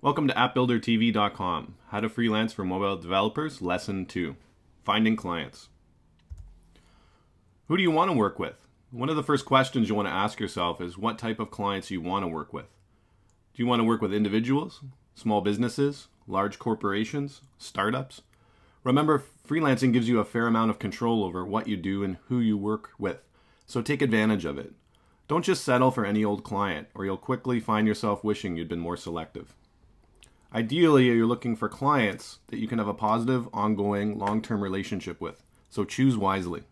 Welcome to appbuildertv.com, How to Freelance for Mobile Developers, Lesson 2, Finding Clients. Who do you want to work with? One of the first questions you want to ask yourself is what type of clients you want to work with. Do you want to work with individuals, small businesses, large corporations, startups? Remember, freelancing gives you a fair amount of control over what you do and who you work with, so take advantage of it. Don't just settle for any old client, or you'll quickly find yourself wishing you'd been more selective. Ideally, you're looking for clients that you can have a positive, ongoing, long-term relationship with, so choose wisely.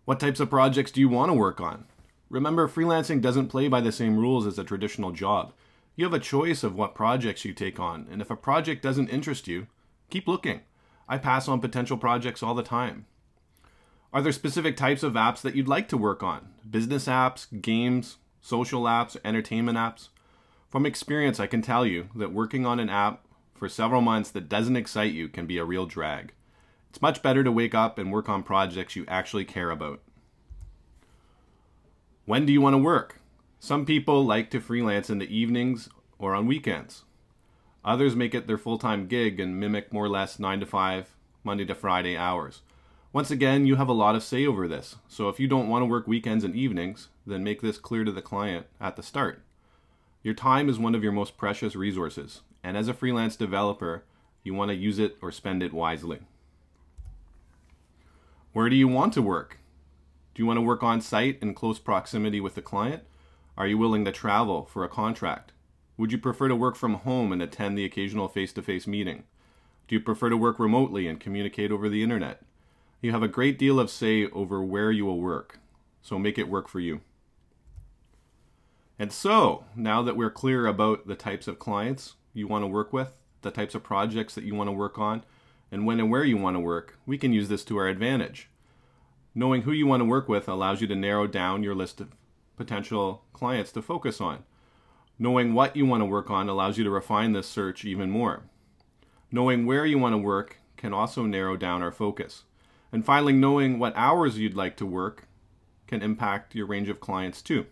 What types of projects do you want to work on? Remember, freelancing doesn't play by the same rules as a traditional job. You have a choice of what projects you take on, and if a project doesn't interest you, keep looking. I pass on potential projects all the time. Are there specific types of apps that you'd like to work on? Business apps, games, social apps, entertainment apps? From experience, I can tell you that working on an app for several months that doesn't excite you can be a real drag. It's much better to wake up and work on projects you actually care about. When do you want to work? Some people like to freelance in the evenings or on weekends. Others make it their full-time gig and mimic more or less 9 to 5, Monday to Friday hours. Once again, you have a lot of say over this, so if you don't want to work weekends and evenings, then make this clear to the client at the start. Your time is one of your most precious resources, and as a freelance developer, you want to use it or spend it wisely. Where do you want to work? Do you want to work on site in close proximity with the client? Are you willing to travel for a contract? Would you prefer to work from home and attend the occasional face-to-face meeting? Do you prefer to work remotely and communicate over the internet? You have a great deal of say over where you will work, so make it work for you. And so, now that we're clear about the types of clients you want to work with, the types of projects that you want to work on, and when and where you want to work, we can use this to our advantage. Knowing who you want to work with allows you to narrow down your list of potential clients to focus on. Knowing what you want to work on allows you to refine this search even more. Knowing where you want to work can also narrow down our focus. And finally, knowing what hours you'd like to work can impact your range of clients too.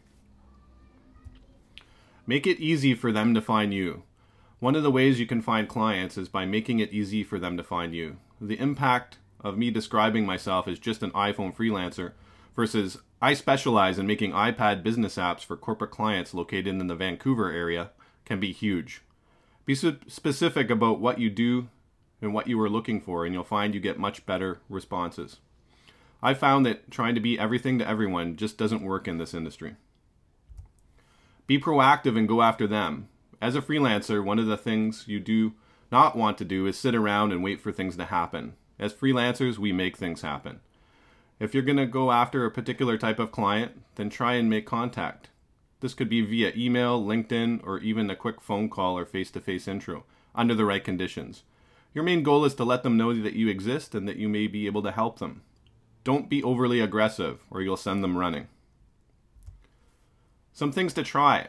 Make it easy for them to find you. One of the ways you can find clients is by making it easy for them to find you. The impact of me describing myself as just an iPhone freelancer versus I specialize in making iPad business apps for corporate clients located in the Vancouver area can be huge. Be specific about what you do and what you are looking for, and you'll find you get much better responses. I found that trying to be everything to everyone just doesn't work in this industry. Be proactive and go after them. As a freelancer, one of the things you do not want to do is sit around and wait for things to happen. As freelancers, we make things happen. If you're going to go after a particular type of client, then try and make contact. This could be via email, LinkedIn, or even a quick phone call or face-to-face intro, under the right conditions. Your main goal is to let them know that you exist and that you may be able to help them. Don't be overly aggressive, or you'll send them running. Some things to try.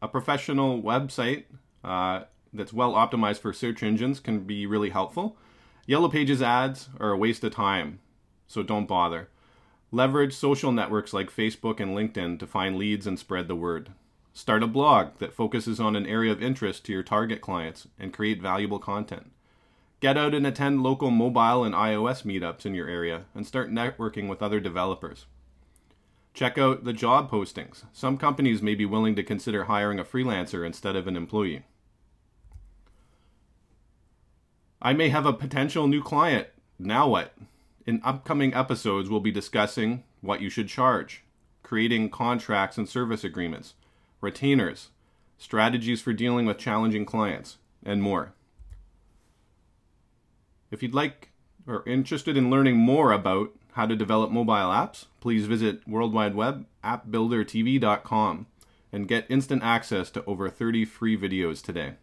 A professional website that's well optimized for search engines can be really helpful. Yellow Pages ads are a waste of time, so don't bother. Leverage social networks like Facebook and LinkedIn to find leads and spread the word. Start a blog that focuses on an area of interest to your target clients and create valuable content. Get out and attend local mobile and iOS meetups in your area and start networking with other developers. Check out the job postings. Some companies may be willing to consider hiring a freelancer instead of an employee. I may have a potential new client. Now what? In upcoming episodes, we'll be discussing what you should charge, creating contracts and service agreements, retainers, strategies for dealing with challenging clients, and more. If you'd like or interested in learning more about how to develop mobile apps, please visit World Wide Web appbuildertv.com and get instant access to over 30 free videos today.